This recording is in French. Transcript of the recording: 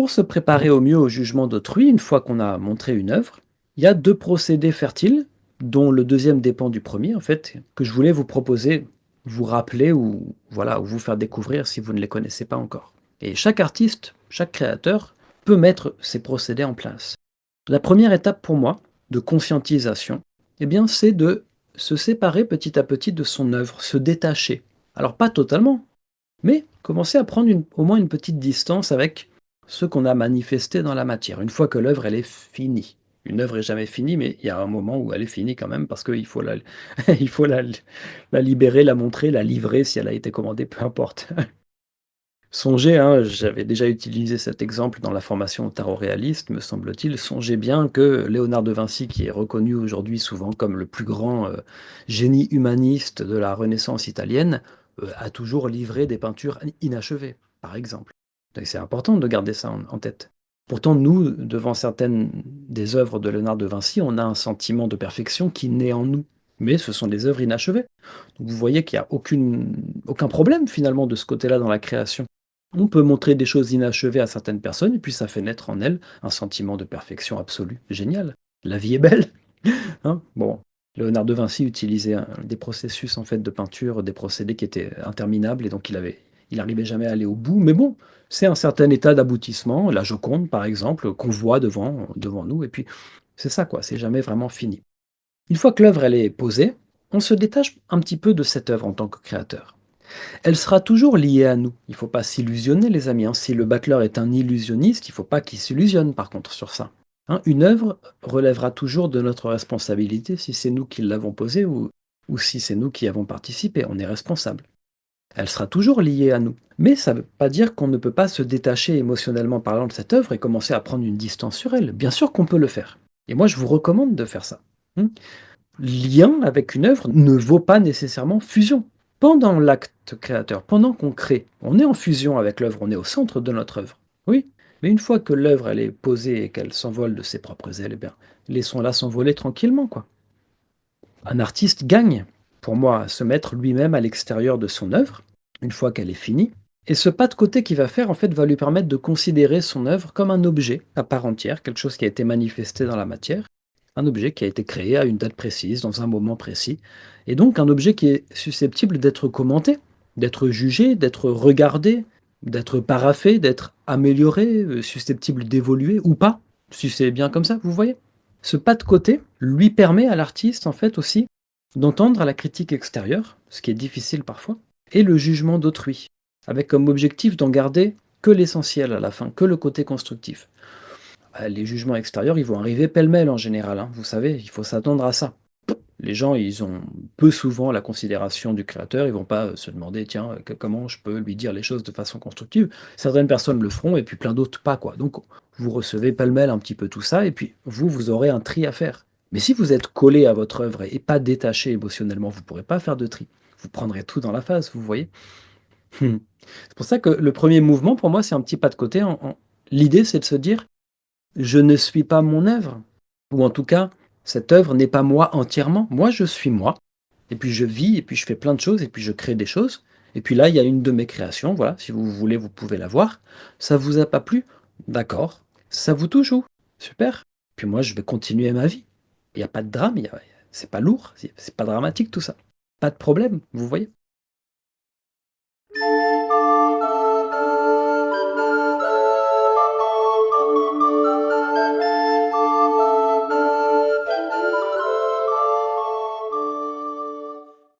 Pour se préparer au mieux au jugement d'autrui, une fois qu'on a montré une œuvre, il y a 2 procédés fertiles, dont le deuxième dépend du premier en fait, que je voulais vous proposer, vous rappeler ou voilà, ou vous faire découvrir si vous ne les connaissez pas encore. Et chaque artiste, chaque créateur peut mettre ces procédés en place. La première étape pour moi, de conscientisation, eh bien, c'est de se séparer petit à petit de son œuvre, se détacher. Alors pas totalement, mais commencer à prendre au moins une petite distance avec ce qu'on a manifesté dans la matière, une fois que l'œuvre elle est finie. Une œuvre est jamais finie, mais il y a un moment où elle est finie quand même, parce qu'il faut il faut la libérer, la montrer, la livrer si elle a été commandée, peu importe. Songez, hein, j'avais déjà utilisé cet exemple dans la formation au tarot réaliste, me semble-t-il. Songez bien que Léonard de Vinci, qui est reconnu aujourd'hui souvent comme le plus grand génie humaniste de la Renaissance italienne, a toujours livré des peintures inachevées, par exemple. Donc c'est important de garder ça en tête. Pourtant, nous, devant certaines des œuvres de Léonard de Vinci, on a un sentiment de perfection qui naît en nous. Mais ce sont des œuvres inachevées. Donc vous voyez qu'il n'y a aucun problème finalement de ce côté-là dans la création. On peut montrer des choses inachevées à certaines personnes et puis ça fait naître en elles un sentiment de perfection absolue. Génial. La vie est belle. Hein. Bon, Léonard de Vinci utilisait des processus en fait de peinture, des procédés qui étaient interminables et donc il arrivait jamais à aller au bout. Mais bon, c'est un certain état d'aboutissement. La Joconde, par exemple, qu'on voit devant nous. Et puis c'est ça quoi. C'est jamais vraiment fini. Une fois que l'œuvre elle est posée, on se détache un petit peu de cette œuvre en tant que créateur. Elle sera toujours liée à nous. Il ne faut pas s'illusionner, les amis, hein. Si le battleur est un illusionniste, il ne faut pas qu'il s'illusionne, par contre, sur ça. Hein, une œuvre relèvera toujours de notre responsabilité si c'est nous qui l'avons posée ou si c'est nous qui avons participé. On est responsable. Elle sera toujours liée à nous. Mais ça ne veut pas dire qu'on ne peut pas se détacher émotionnellement parlant de cette œuvre et commencer à prendre une distance sur elle. Bien sûr qu'on peut le faire. Et moi, je vous recommande de faire ça. Hmm. Lien avec une œuvre ne vaut pas nécessairement fusion. Pendant l'acte créateur, pendant qu'on crée, on est en fusion avec l'œuvre, on est au centre de notre œuvre. Oui, mais une fois que l'œuvre elle est posée et qu'elle s'envole de ses propres ailes, eh bien, laissons-la s'envoler tranquillement, quoi. Un artiste gagne, pour moi, à se mettre lui-même à l'extérieur de son œuvre, une fois qu'elle est finie, et ce pas de côté qu'il va faire, en fait, va lui permettre de considérer son œuvre comme un objet à part entière, quelque chose qui a été manifesté dans la matière, un objet qui a été créé à une date précise, dans un moment précis, et donc un objet qui est susceptible d'être commenté, d'être jugé, d'être regardé, d'être paraphé, d'être amélioré, susceptible d'évoluer ou pas, si c'est bien comme ça, vous voyez. Ce pas de côté lui permet à l'artiste, en fait, aussi d'entendre la critique extérieure, ce qui est difficile parfois, et le jugement d'autrui, avec comme objectif d'en garder que l'essentiel à la fin, que le côté constructif. Les jugements extérieurs, ils vont arriver pêle-mêle en général, hein, vous savez, il faut s'attendre à ça. Les gens, ils ont peu souvent la considération du créateur, ils vont pas se demander, tiens, comment je peux lui dire les choses de façon constructive. Certaines personnes le feront et puis plein d'autres pas, quoi. Donc, vous recevez pêle-mêle un petit peu tout ça et puis vous aurez un tri à faire. Mais si vous êtes collé à votre œuvre et pas détaché émotionnellement, vous ne pourrez pas faire de tri. Vous prendrez tout dans la face, vous voyez. C'est pour ça que le premier mouvement, pour moi, c'est un petit pas de côté. L'idée, c'est de se dire, je ne suis pas mon œuvre. Ou en tout cas, cette œuvre n'est pas moi entièrement. Moi, je suis moi. Et puis je vis, et puis je fais plein de choses, et puis je crée des choses. Et puis là, il y a une de mes créations. Voilà, si vous voulez, vous pouvez la voir. Ça vous a pas plu? D'accord. Ça vous touche ou? Super. Puis moi, je vais continuer ma vie. Il n'y a pas de drame, c'est pas lourd, c'est pas dramatique tout ça. Pas de problème, vous voyez?